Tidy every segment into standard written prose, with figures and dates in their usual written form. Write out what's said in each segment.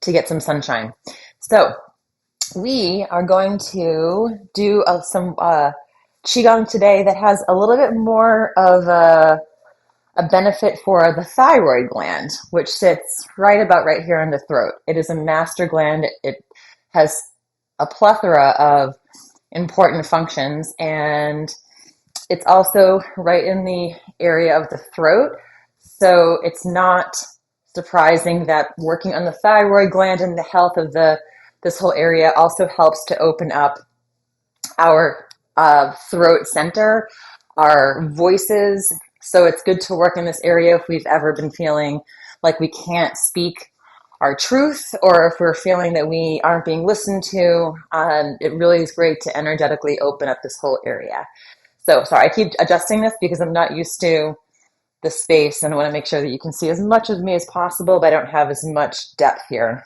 to get some sunshine. So we are going to do some qigong today that has a little bit more of a benefit for the thyroid gland, which sits right about right here in the throat. It is a master gland. It has a plethora of important functions, and it's also right in the area of the throat. So it's not surprising that working on the thyroid gland and the health of this whole area also helps to open up our throat center, our voices. So it's good to work in this area if we've ever been feeling like we can't speak our truth, or if we're feeling that we aren't being listened to. It really is great to energetically open up this whole area. So sorry, I keep adjusting this because I'm not used to the space, and I want to make sure that you can see as much of me as possible, but I don't have as much depth here.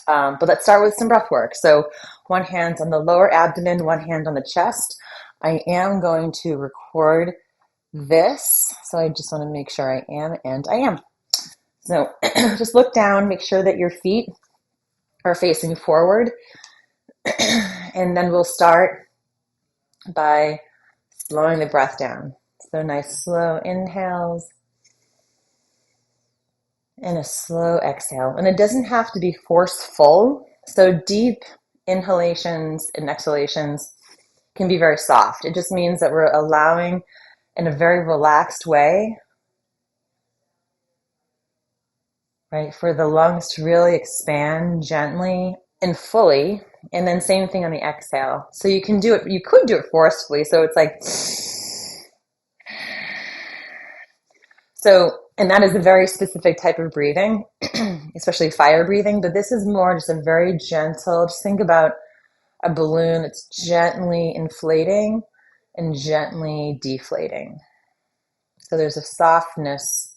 But let's start with some breath work. So one hand on the lower abdomen, one hand on the chest. I am going to record this. So I just want to make sure I am, and I am. So just look down, make sure that your feet are facing forward. And then we'll start by slowing the breath down. So nice slow inhales and a slow exhale. And it doesn't have to be forceful. So deep inhalations and exhalations can be very soft. It just means that we're allowing in a very relaxed way, right, for the lungs to really expand gently and fully. And then same thing on the exhale. So you can do it, you could do it forcefully. So it's like, so, and that is a very specific type of breathing, especially fire breathing. But this is more just a very gentle, just think about a balloon that's gently inflating and gently deflating. So there's a softness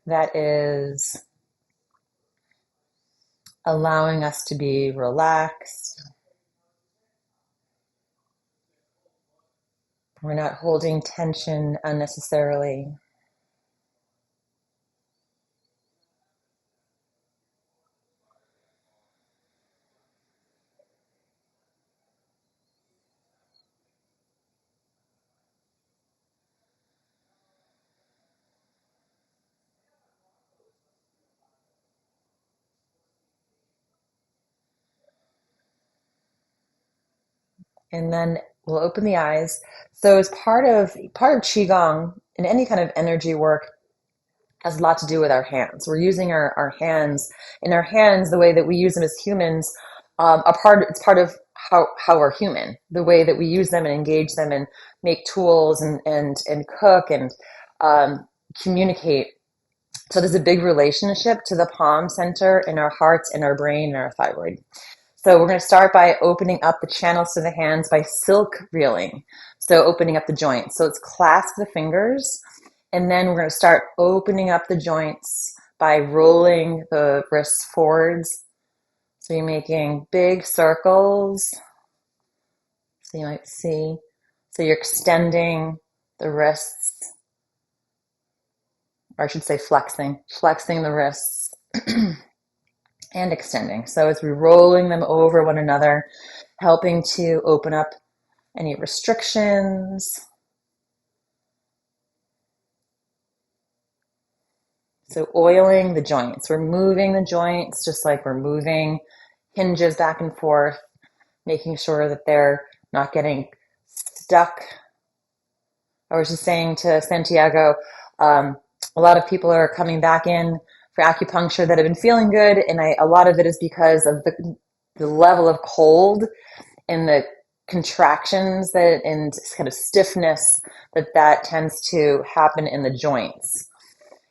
that is allowing us to be relaxed. We're not holding tension unnecessarily. And then we'll open the eyes. So as part of qigong and any kind of energy work has a lot to do with our hands. We're using our hands, and our hands, the way that we use them as humans, it's part of how we're human, the way that we use them and engage them and make tools and cook and communicate. So there's a big relationship to the palm center in our hearts, in our brain, and our thyroid. So we're going to start by opening up the channels to the hands by silk reeling. So opening up the joints. So let's clasp the fingers, and then we're going to start opening up the joints by rolling the wrists forwards. So you're making big circles. So you might see. So you're extending the wrists, or I should say flexing the wrists and extending. So as we're rolling them over one another, helping to open up any restrictions. So oiling the joints. We're moving the joints just like we're moving hinges back and forth, making sure that they're not getting stuck. I was just saying to Santiago, a lot of people are coming back in for acupuncture that have been feeling good, and a lot of it is because of the level of cold and the contractions that and kind of stiffness that tends to happen in the joints.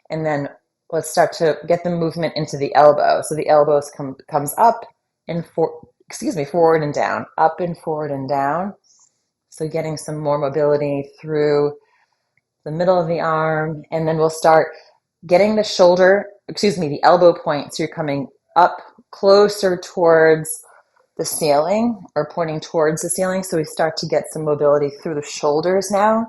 And then let's start to get the movement into the elbow. So the elbows comes up and forward and down, up and forward and down. So getting some more mobility through the middle of the arm. And then we'll start getting the elbow point. So you're coming up closer towards the ceiling, or pointing towards the ceiling. So we start to get some mobility through the shoulders now.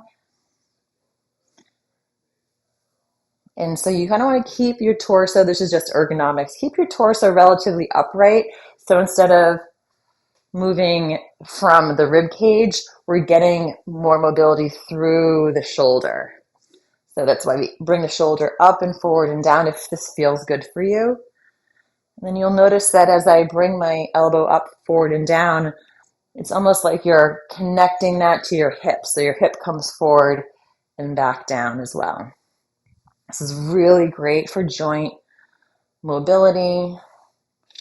And so you kind of want to keep your torso, this is just ergonomics, keep your torso relatively upright. So instead of moving from the rib cage, we're getting more mobility through the shoulder. So that's why we bring the shoulder up and forward and down if this feels good for you. And then you'll notice that as I bring my elbow up, forward, and down, it's almost like you're connecting that to your hip. So your hip comes forward and back down as well. This is really great for joint mobility,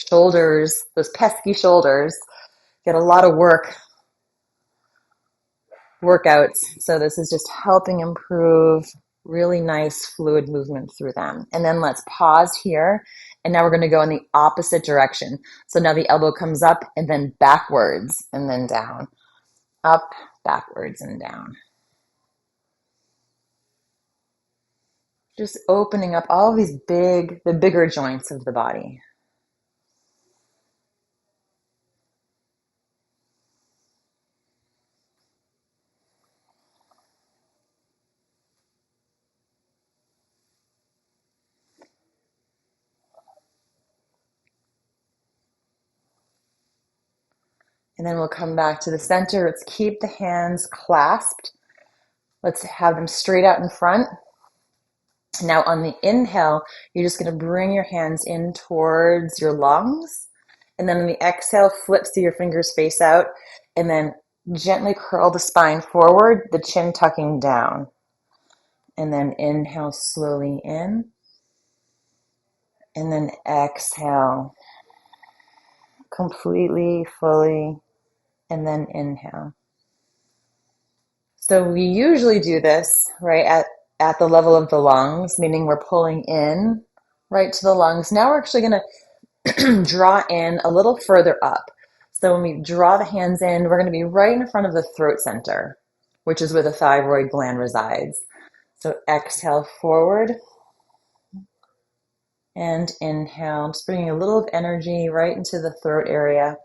shoulders, those pesky shoulders get a lot of workouts. So this is just helping improve really nice fluid movement through them. And then let's pause here. And now we're going to go in the opposite direction. So now the elbow comes up and then backwards and then down. Up, backwards, and down. Just opening up all of these the bigger joints of the body. And then we'll come back to the center. Let's keep the hands clasped. Let's have them straight out in front. Now on the inhale, you're just going to bring your hands in towards your lungs. And then on the exhale, flip so your fingers face out. And then gently curl the spine forward, the chin tucking down. And then inhale slowly in. And then exhale completely, fully. And then inhale. So we usually do this, right, at the level of the lungs, meaning we're pulling in right to the lungs. Now we're actually going to draw in a little further up. So when we draw the hands in, we're going to be right in front of the throat center, which is where the thyroid gland resides. So exhale forward and inhale, just bringing a little of energy right into the throat area.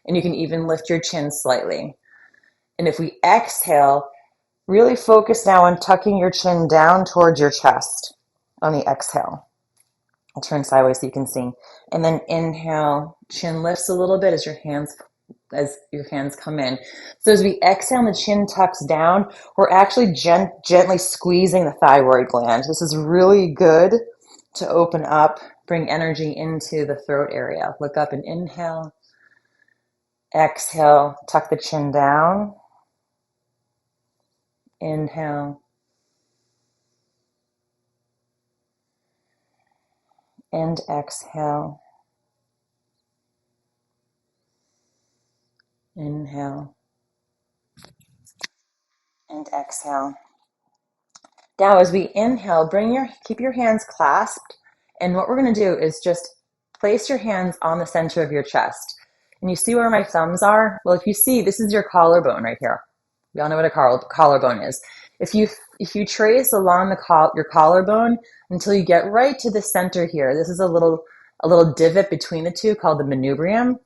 And you can even lift your chin slightly. And if we exhale, really focus now on tucking your chin down towards your chest on the exhale. I'll turn sideways so you can see. And then inhale, chin lifts a little bit as your hands come in. So as we exhale and the chin tucks down, we're actually gently squeezing the thyroid gland. This is really good to open up, bring energy into the throat area. Look up and inhale. Exhale, tuck the chin down. Inhale. And exhale. Inhale. And exhale. Now as we inhale, keep your hands clasped. And what we're going to do is just place your hands on the center of your chest. And you see where my thumbs are? Well, if you see, this is your collarbone right here. We all know what a collarbone is. If you trace along your collarbone until you get right to the center here, this is a little divot between the two called the manubrium.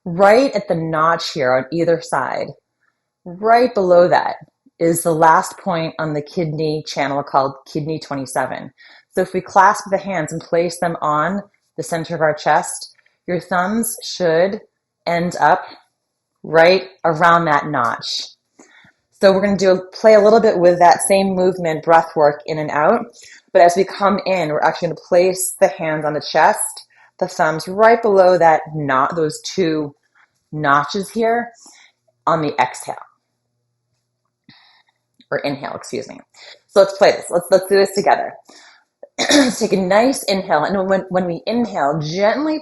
Right at the notch here on either side, right below that is the last point on the kidney channel called kidney 27. So if we clasp the hands and place them on the center of our chest, your thumbs should end up right around that notch. So we're going to play a little bit with that same movement, breath work in and out. But as we come in, we're actually going to place the hands on the chest, the thumbs right below those two notches here on the exhale. Or inhale, excuse me. So let's play this. Let's do this together. Let's take a nice inhale. And when we inhale, gently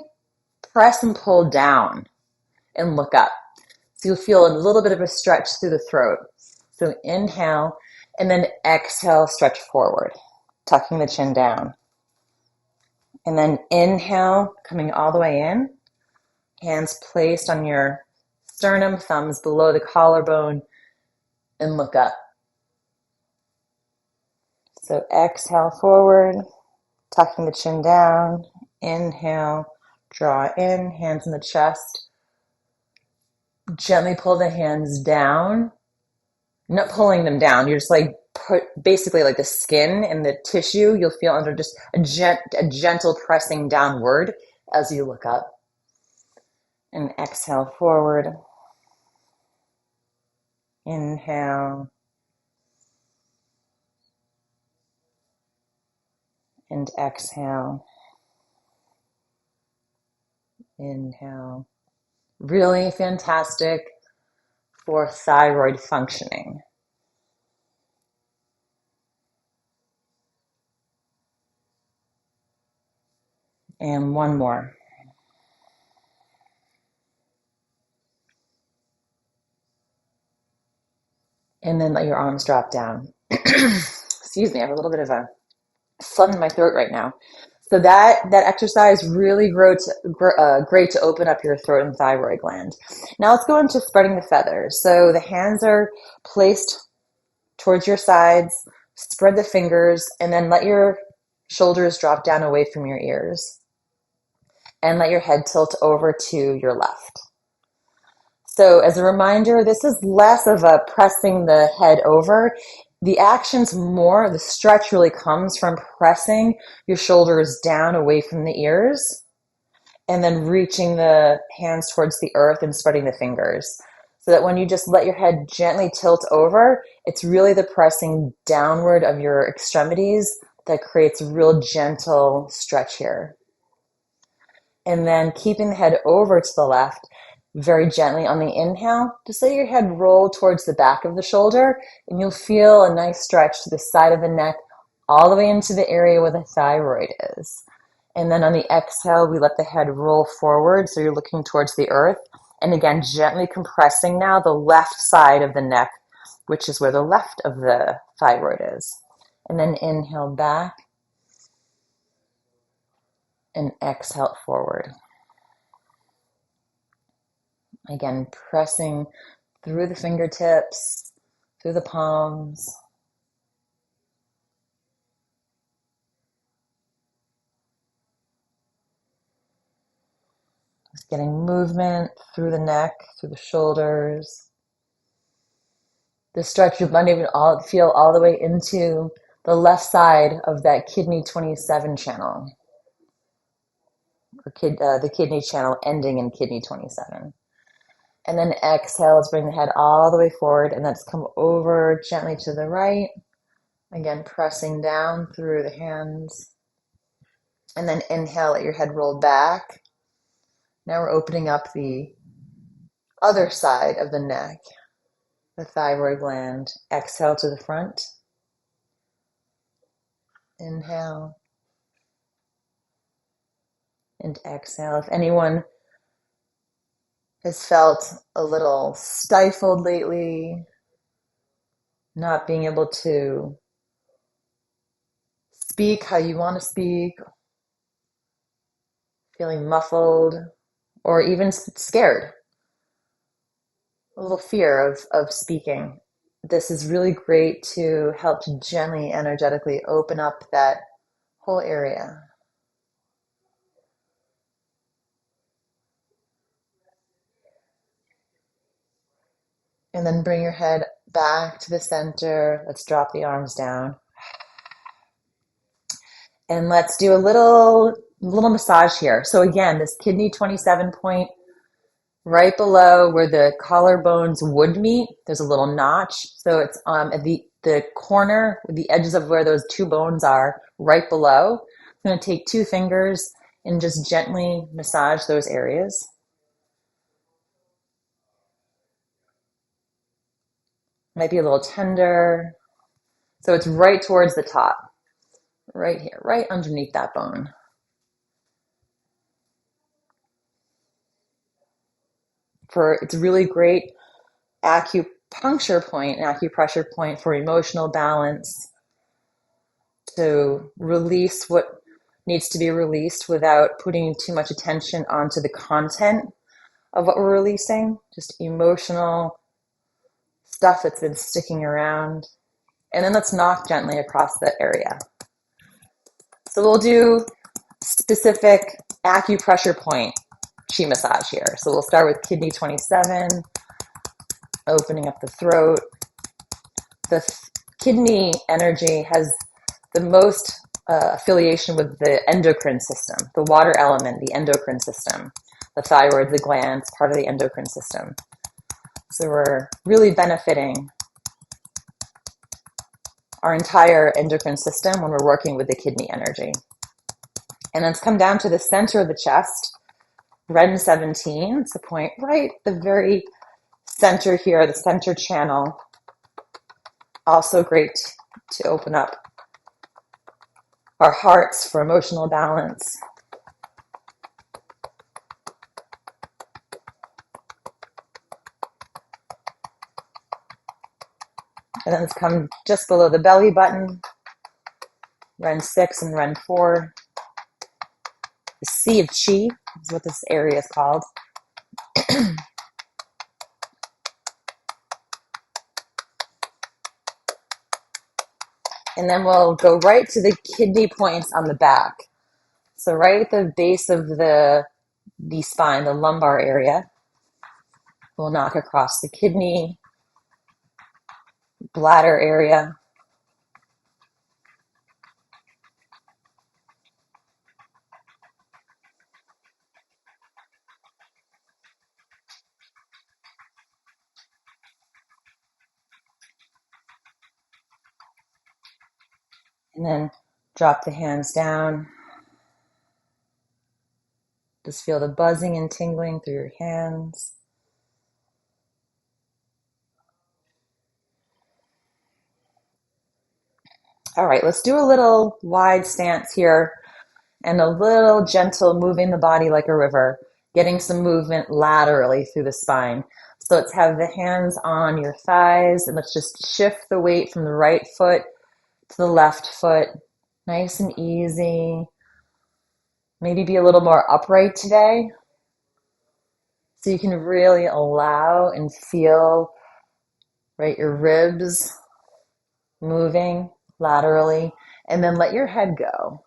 press and pull down and look up. So you'll feel a little bit of a stretch through the throat. So inhale and then exhale, stretch forward, tucking the chin down. And then inhale, coming all the way in. Hands placed on your sternum, thumbs below the collarbone, and look up. So exhale forward, tucking the chin down. Inhale, draw in, hands in the chest. Gently pull the hands down You're not pulling them down. You're just like put basically like the skin and the tissue. You'll feel under just a gentle pressing downward as you look up. And exhale forward. Inhale. And exhale. Inhale. Really fantastic for thyroid functioning. And one more. And then let your arms drop down. Excuse me, I have a little bit of a phlegm in my throat right now. So that exercise really great to open up your throat and thyroid gland. Now let's go into spreading the feathers. So the hands are placed towards your sides, spread the fingers, and then let your shoulders drop down away from your ears. And let your head tilt over to your left. So as a reminder, this is less of a pressing the head over. The action's more, the stretch really comes from pressing your shoulders down away from the ears and then reaching the hands towards the earth and spreading the fingers. So that when you just let your head gently tilt over, it's really the pressing downward of your extremities that creates a real gentle stretch here. And then keeping the head over to the left, very gently on the inhale, just let your head roll towards the back of the shoulder and you'll feel a nice stretch to the side of the neck all the way into the area where the thyroid is. And then on the exhale, we let the head roll forward so you're looking towards the earth. And again, gently compressing now the left side of the neck, which is where the left of the thyroid is. And then inhale back and exhale forward. Again, pressing through the fingertips, through the palms. Just getting movement through the neck, through the shoulders. The stretch you might even feel all the way into the left side of that kidney 27 channel, or the kidney channel ending in kidney 27. And then exhale, let's bring the head all the way forward, and let's come over gently to the right. Again, pressing down through the hands. And then inhale, let your head roll back. Now we're opening up the other side of the neck, the thyroid gland. Exhale to the front. Inhale. And exhale. If anyone has felt a little stifled lately, not being able to speak how you want to speak, feeling muffled, or even scared, a little fear of speaking, this is really great to help to gently, energetically open up that whole area. And then bring your head back to the center. Let's drop the arms down. And let's do a little massage here. So again, this kidney 27 point, right below where the collarbones would meet, there's a little notch. So it's at the corner, the edges of where those two bones are, right below. I'm going to take two fingers and just gently massage those areas. Might be a little tender. So it's right towards the top, right here, right underneath that bone. It's a really great acupuncture point, acupressure point for emotional balance, to release what needs to be released without putting too much attention onto the content of what we're releasing, just emotional stuff that's been sticking around. And then let's knock gently across that area. So we'll do specific acupressure point chi massage here. So we'll start with kidney 27, opening up the throat, the kidney energy has the most affiliation with the endocrine system, the water element, the endocrine system. The thyroid, the gland, is part of the endocrine system. So we're really benefiting our entire endocrine system when we're working with the kidney energy. And let's come down to the center of the chest, Ren 17. It's the point right the very center here, the center channel. Also great to open up our hearts for emotional balance. And then let's come just below the belly button, Ren 6 and Ren 4. The Sea of Qi is what this area is called. And then we'll go right to the kidney points on the back. So right at the base of the spine, the lumbar area, we'll knock across the kidney, bladder area. And then drop the hands down. Just feel the buzzing and tingling through your hands. All right, let's do a little wide stance here and a little gentle moving the body like a river, getting some movement laterally through the spine. So let's have the hands on your thighs and let's just shift the weight from the right foot to the left foot. Nice and easy. Maybe be a little more upright today. So you can really allow and feel, right, your ribs moving laterally, and then let your head go.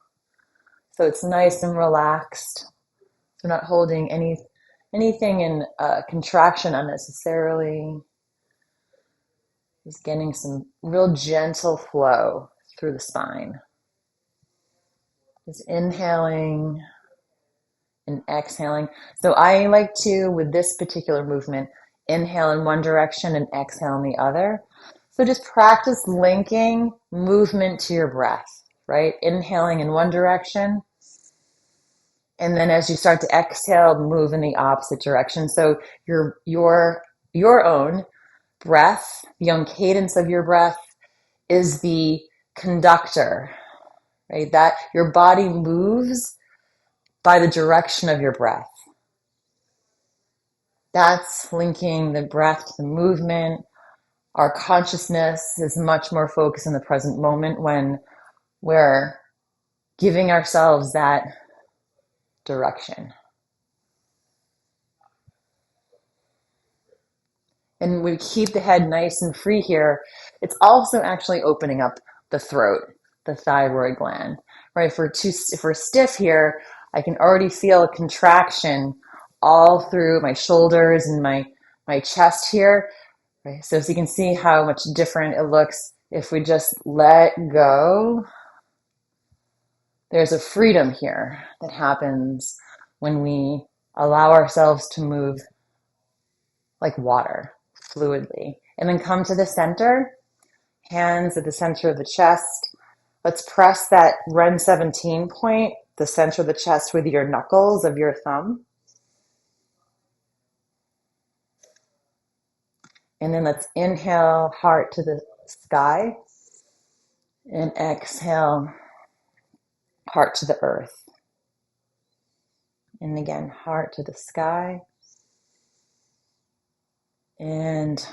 So it's nice and relaxed. So not holding anything in contraction unnecessarily. Just getting some real gentle flow through the spine. Just inhaling and exhaling. So I like to, with this particular movement, inhale in one direction and exhale in the other. So just practice linking movement to your breath, right? Inhaling in one direction. And then as you start to exhale, move in the opposite direction. So your own breath, the own cadence of your breath is the conductor, right? That your body moves by the direction of your breath. That's linking the breath to the movement. Our consciousness is much more focused in the present moment when we're giving ourselves that direction. And we keep the head nice and free here. It's also actually opening up the throat, the thyroid gland, right? If we're stiff here, I can already feel a contraction all through my shoulders and my chest here. Right? So as you can see how much different it looks if we just let go. There's a freedom here that happens when we allow ourselves to move like water, fluidly. And then come to the center, hands at the center of the chest. Let's press that Ren 17 point, the center of the chest, with your knuckles of your thumb. And then let's inhale, heart to the sky. And exhale, heart to the earth. And again, heart to the sky. And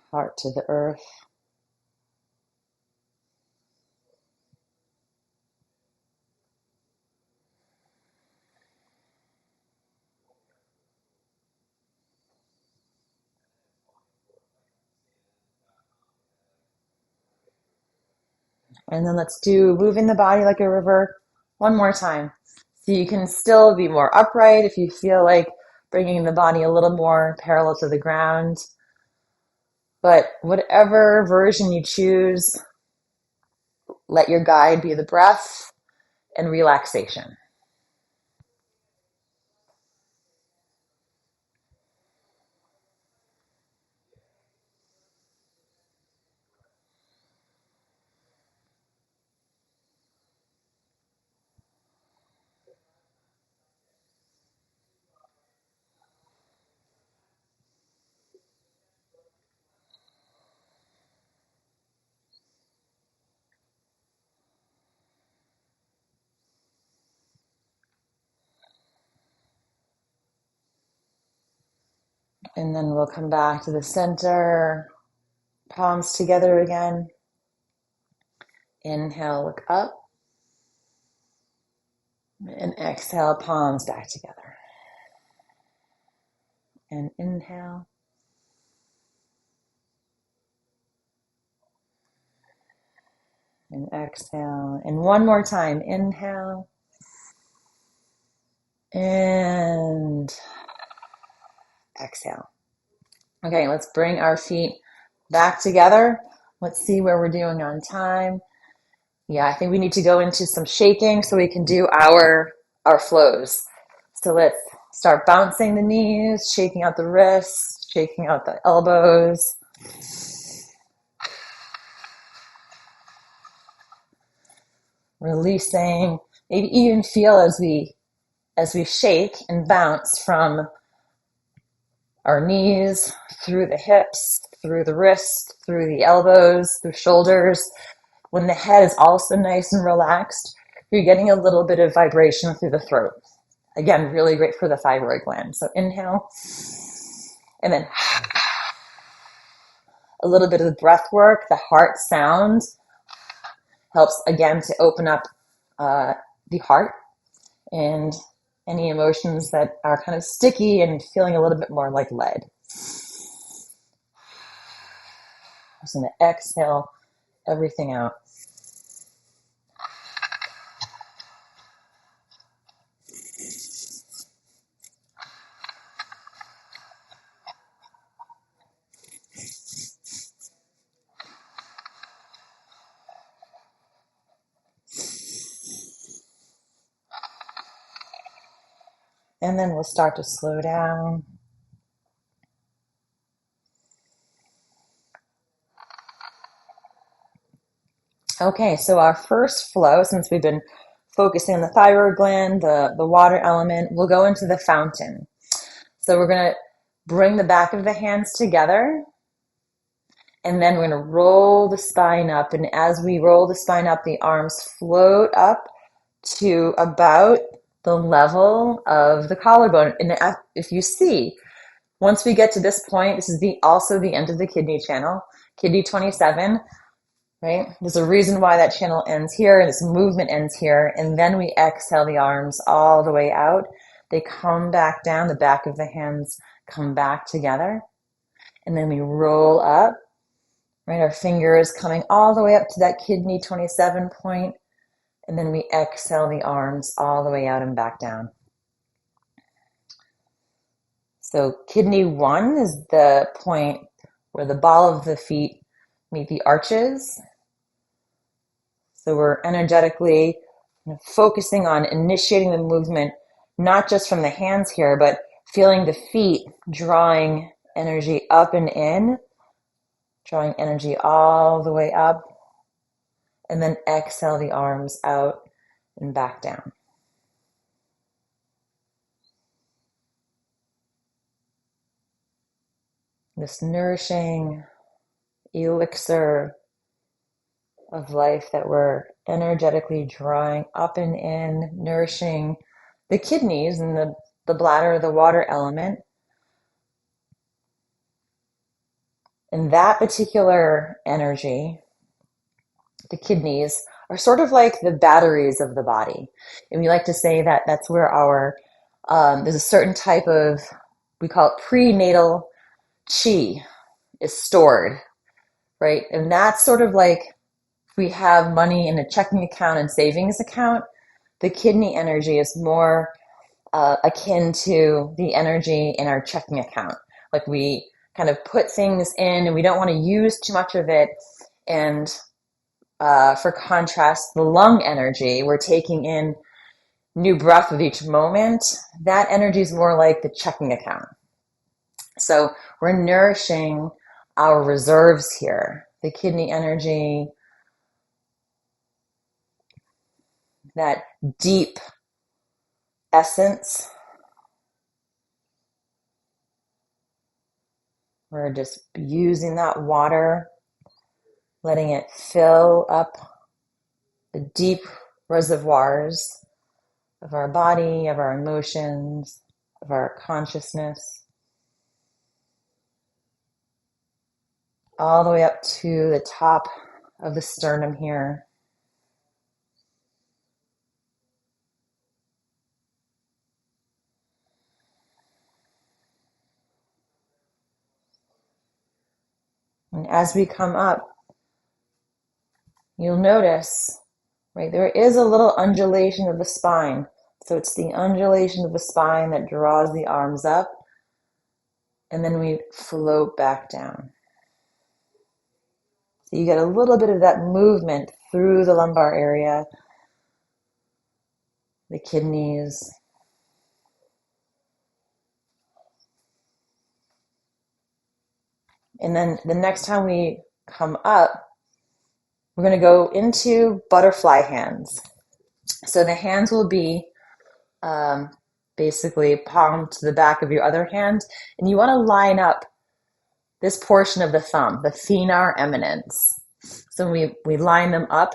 heart to the earth. And then let's do moving the body like a river one more time. So you can still be more upright if you feel like bringing the body a little more parallel to the ground. But whatever version you choose, let your guide be the breath and relaxation. And then we'll come back to the center, palms together again. Inhale, look up. And exhale, palms back together. And inhale. And exhale. And one more time. Inhale. And exhale. Okay, let's bring our feet back together. Let's see where we're doing on time. Yeah, I think we need to go into some shaking so we can do our flows. So let's start bouncing the knees, shaking out the wrists, shaking out the elbows. Releasing, maybe even feel as we shake and bounce from our knees, through the hips, through the wrists, through the elbows, through shoulders. When the head is also nice and relaxed, you're getting a little bit of vibration through the throat. Again, really great for the thyroid gland. So inhale, and then a little bit of the breath work, the heart sound helps again to open up the heart and any emotions that are kind of sticky and feeling a little bit more like lead. So I'm going to exhale everything out. And then we'll start to slow down. Okay, so our first flow, since we've been focusing on the thyroid gland, the water element, we'll go into the fountain. So we're going to bring the back of the hands together, and then we're going to roll the spine up. And as we roll the spine up, the arms float up to about the level of the collarbone. And if you see, once we get to this point, this is also the end of the kidney channel, kidney 27, right? There's a reason why that channel ends here, and this movement ends here. And then we exhale the arms all the way out. They come back down, the back of the hands come back together. And then we roll up, right? Our fingers coming all the way up to that kidney 27 point. And then we exhale the arms all the way out and back down. So kidney 1 is the point where the ball of the feet meet the arches. So we're energetically focusing on initiating the movement, not just from the hands here, but feeling the feet drawing energy up and in, drawing energy all the way up, and then exhale the arms out and back down. This nourishing elixir of life that we're energetically drawing up and in, nourishing the kidneys and the bladder, the water element. And that particular energy, the kidneys, are sort of like the batteries of the body. And we like to say that that's where there's a certain type of, we call it prenatal chi is stored, right? And that's sort of like if we have money in a checking account and savings account, the kidney energy is more akin to the energy in our checking account. Like we kind of put things in and we don't want to use too much of it. And for contrast, the lung energy, we're taking in new breath with each moment. That energy is more like the checking account. So we're nourishing our reserves here. The kidney energy, that deep essence. We're just using that water, letting it fill up the deep reservoirs of our body, of our emotions, of our consciousness, all the way up to the top of the sternum here. And as we come up, you'll notice, right, there is a little undulation of the spine. So it's the undulation of the spine that draws the arms up, and then we float back down. So you get a little bit of that movement through the lumbar area, the kidneys. And then the next time we come up, we're going to go into butterfly hands. So the hands will be basically palm to the back of your other hand. And you want to line up this portion of the thumb, the thenar eminence. So we line them up.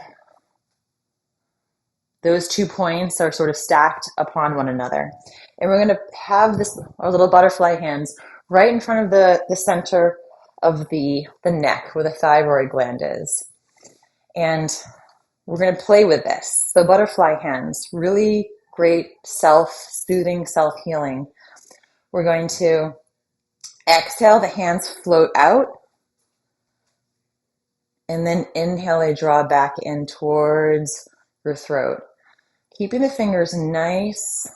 Those 2 points are sort of stacked upon one another. And we're going to have our little butterfly hands right in front of the center of the neck where the thyroid gland is. And we're going to play with this. So butterfly hands, really great self-soothing, self-healing. We're going to exhale, the hands float out. And then inhale, they draw back in towards your throat. Keeping the fingers nice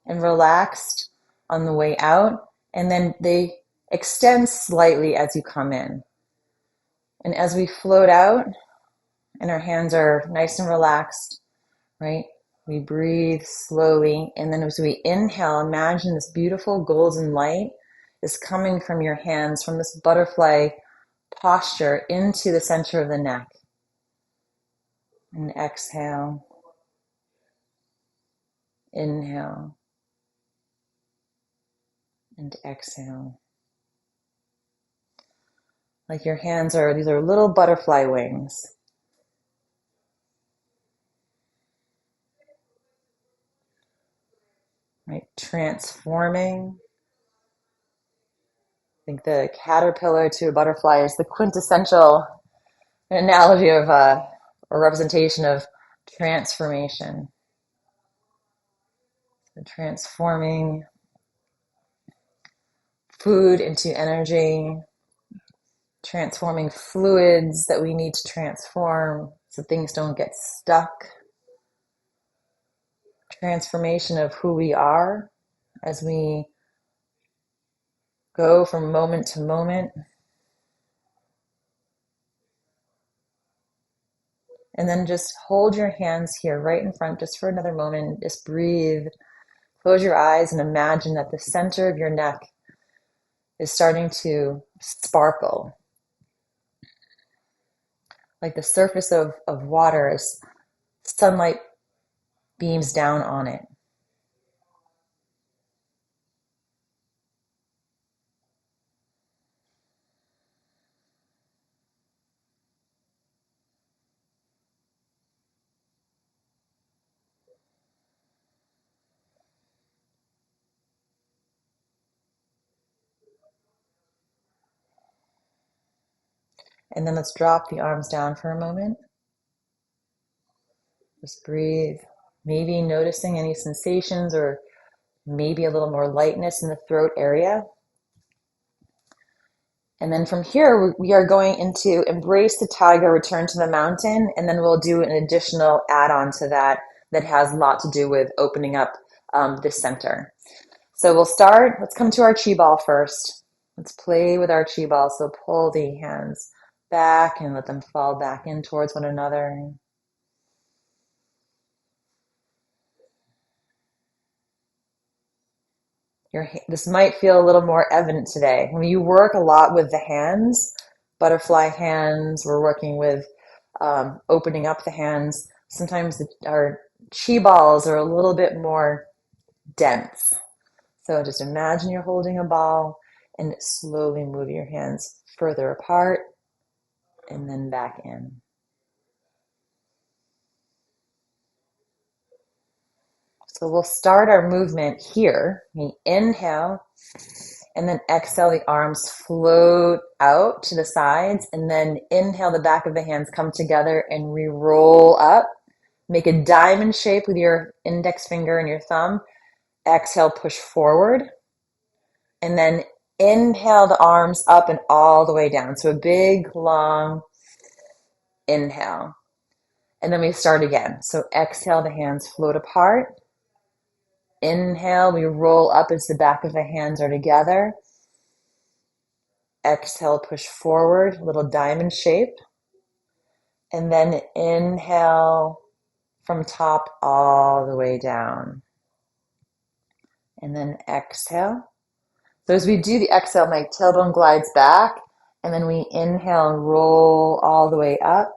and relaxed on the way out. And then they extend slightly as you come in. And as we float out and our hands are nice and relaxed, right? We breathe slowly. And then as we inhale, imagine this beautiful golden light is coming from your hands, from this butterfly posture into the center of the neck. And exhale. Inhale. And exhale. Like your hands these are little butterfly wings. Right? Transforming. I think the caterpillar to a butterfly is the quintessential analogy of or representation of transformation. So transforming food into energy, transforming fluids that we need to transform so things don't get stuck. Transformation of who we are as we go from moment to moment. And then just hold your hands here right in front just for another moment. Just breathe. Close your eyes and imagine that the center of your neck is starting to sparkle. Like the surface of water as sunlight beams down on it. And then let's drop the arms down for a moment. Just breathe. Maybe noticing any sensations or maybe a little more lightness in the throat area. And then from here, we are going into embrace the tiger, return to the mountain, and then we'll do an additional add-on to that has a lot to do with opening up this center. So we'll start, let's come to our chi ball first. Let's play with our chi ball. So pull the hands back and let them fall back in towards one another. This might feel a little more evident today. When you work a lot with the hands, butterfly hands, we're working with opening up the hands. Sometimes our chi balls are a little bit more dense. So just imagine you're holding a ball and slowly move your hands further apart and then back in. So we'll start our movement here. We inhale and then exhale, the arms float out to the sides, and then inhale, the back of the hands come together and we roll up. Make a diamond shape with your index finger and your thumb. Exhale, push forward. And then inhale the arms up and all the way down. So a big, long inhale. And then we start again. So exhale, the hands float apart. Inhale, we roll up as the back of the hands are together. Exhale, push forward, little diamond shape. And then inhale from top all the way down. And then exhale. So as we do the exhale, my tailbone glides back. And then we inhale and roll all the way up.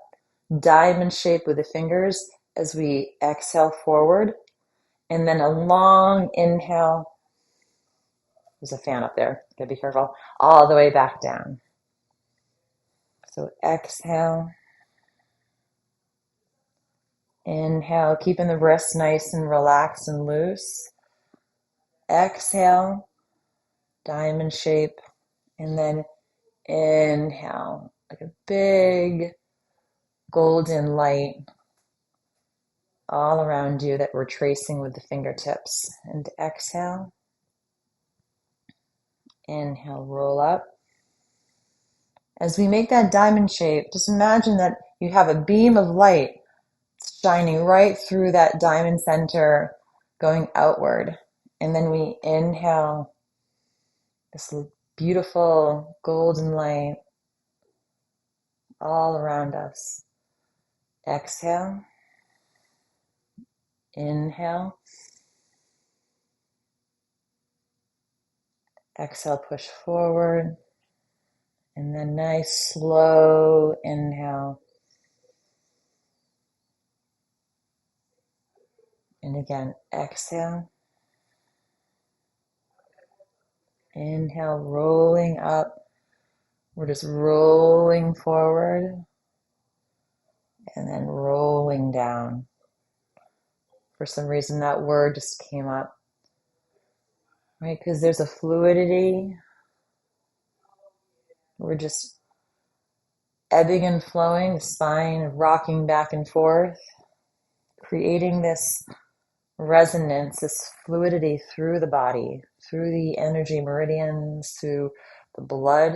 Diamond shape with the fingers as we exhale forward. And then a long inhale. There's a fan up there. Gotta be careful. All the way back down. So exhale. Inhale, keeping the wrists nice and relaxed and loose. Exhale, diamond shape. And then inhale, like a big golden light all around you that we're tracing with the fingertips. And exhale. Inhale, roll up. As we make that diamond shape, just imagine that you have a beam of light shining right through that diamond center, going outward. And then we inhale this beautiful golden light all around us. Exhale. Inhale. Exhale, push forward. And then nice, slow inhale. And again, exhale. Inhale, rolling up. We're just rolling forward and then rolling down. For some reason, that word just came up, right? Because there's a fluidity. We're just ebbing and flowing, the spine rocking back and forth, creating this resonance, this fluidity through the body, through the energy meridians, through the blood.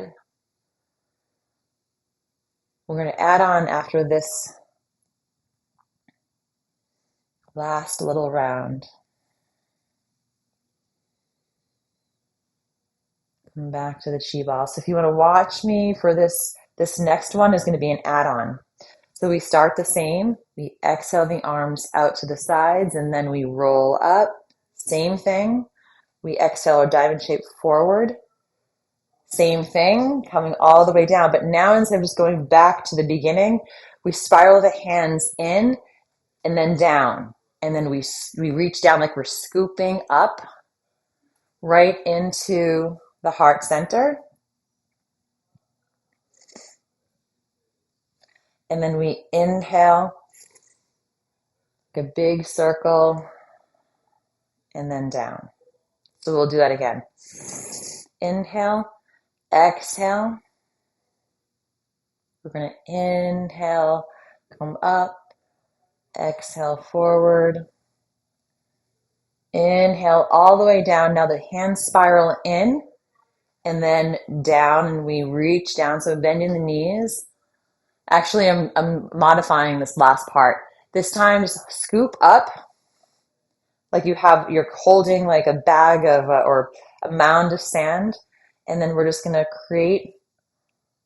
We're going to add on after this last little round. Come back to the chi ball. So if you want to watch me for this next one is going to be an add-on. So we start the same. We exhale the arms out to the sides and then we roll up. Same thing. We exhale our diamond shape forward. Same thing, coming all the way down. But now instead of just going back to the beginning, we spiral the hands in and then down. And then we reach down like we're scooping up right into the heart center. And then we inhale, like a big circle, and then down. So we'll do that again. Inhale, exhale. We're going to inhale, come up, exhale forward. Inhale all the way down. Now the hands spiral in and then down, and we reach down. So bending the knees. Actually, I'm modifying this last part. This time, just scoop up like you're holding like a bag of or a mound of sand, And then we're just going to create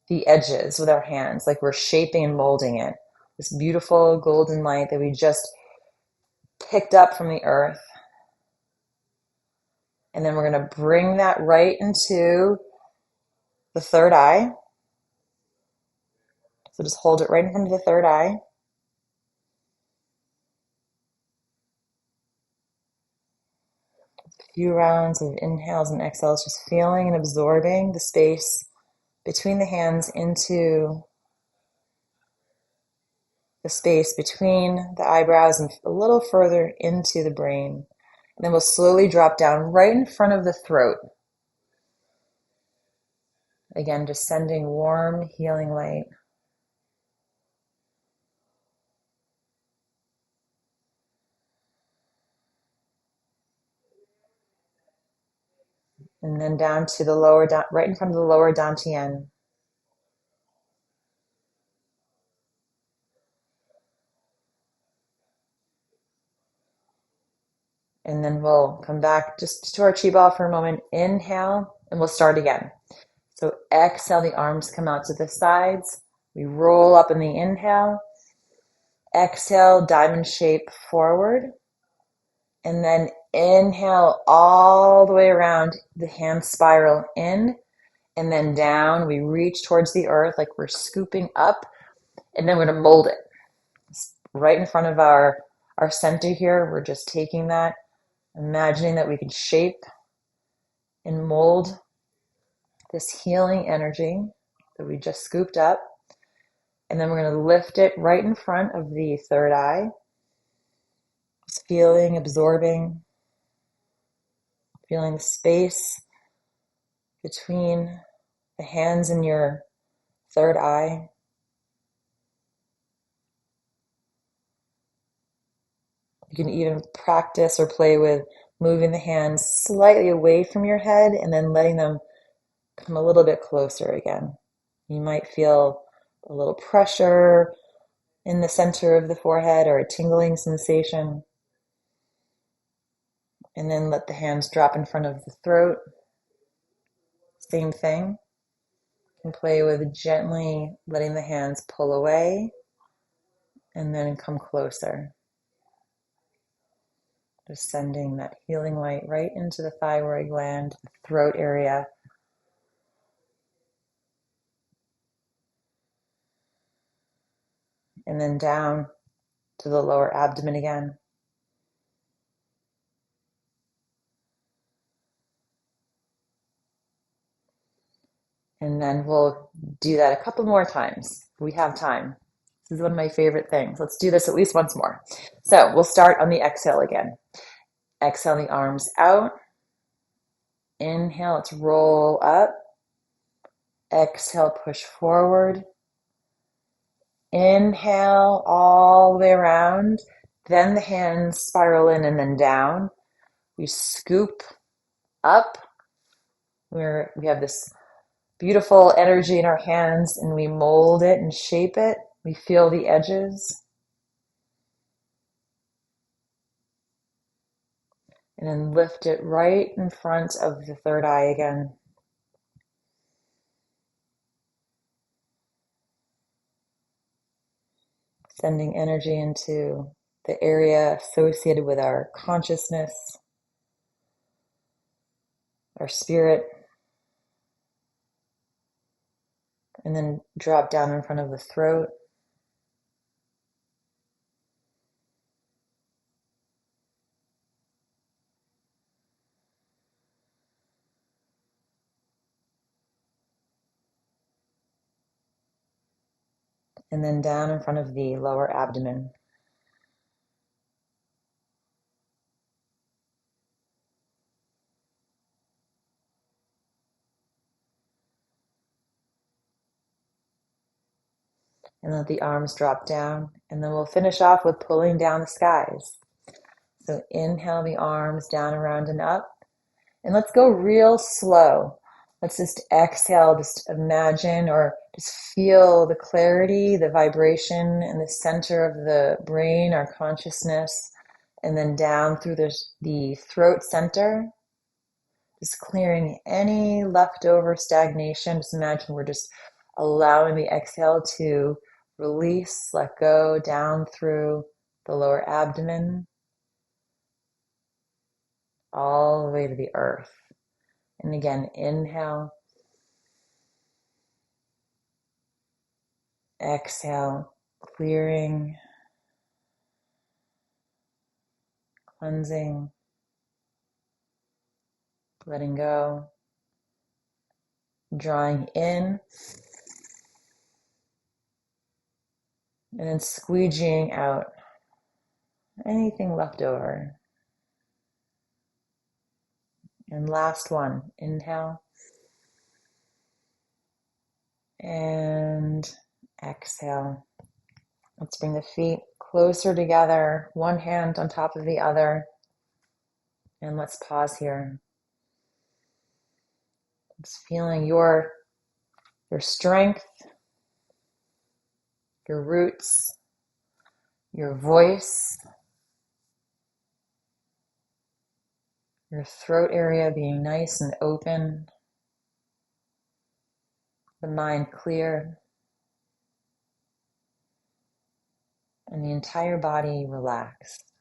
the edges with our hands, like we're shaping and molding it. This beautiful golden light that we just picked up from the earth. And then we're going to bring that right into the third eye. So just hold it right in front of the third eye. A few rounds of inhales and exhales, just feeling and absorbing the space between the hands into the space between the eyebrows and a little further into the brain. And then we'll slowly drop down right in front of the throat. Again, just sending warm, healing light. And then down to the lower, right in front of the lower dantian. And then we'll come back just to our chi ball for a moment. Inhale, and we'll start again. So exhale, the arms come out to the sides. We roll up in the inhale. Exhale, diamond shape forward. And then inhale all the way around, the hands spiral in and then down. We reach towards the earth like we're scooping up, and then we're going to mold it. Right in front of our center here, we're just taking that, imagining that we can shape and mold this healing energy that we just scooped up. And then we're going to lift it right in front of the third eye. Just feeling, absorbing, feeling the space between the hands in your third eye. You can even practice or play with moving the hands slightly away from your head and then letting them come a little bit closer again. You might feel a little pressure in the center of the forehead or a tingling sensation. And then let the hands drop in front of the throat. Same thing. You can play with gently letting the hands pull away and then come closer. Just sending that healing light right into the thyroid gland, the throat area. And then down to the lower abdomen again. And then we'll do that a couple more times. We have time. This is one of my favorite things. Let's do this at least once more. So we'll start on the exhale again. Exhale the arms out. Inhale, let's roll up. Exhale, push forward. Inhale all the way around. Then the hands spiral in and then down. We scoop up. We have this beautiful energy in our hands and we mold it and shape it. We feel the edges. And then lift it right in front of the third eye again. Sending energy into the area associated with our consciousness, our spirit. And then drop down in front of the throat. And then down in front of the lower abdomen. And let the arms drop down. And then we'll finish off with pulling down the skies. So inhale the arms down, around, and up. And let's go real slow. Let's just exhale, just imagine or just feel the clarity, the vibration in the center of the brain, our consciousness, and then down through the throat center. Just clearing any leftover stagnation. Just imagine we're just allowing the exhale to release, let go down through the lower abdomen, all the way to the earth. And again, inhale, exhale, clearing, cleansing, letting go, drawing in, and then squeegeeing out anything left over. And last one, inhale and exhale. Let's bring the feet closer together, one hand on top of the other. And let's pause here. Just feeling your strength, your roots, your voice, your throat area being nice and open, the mind clear, and the entire body relaxed.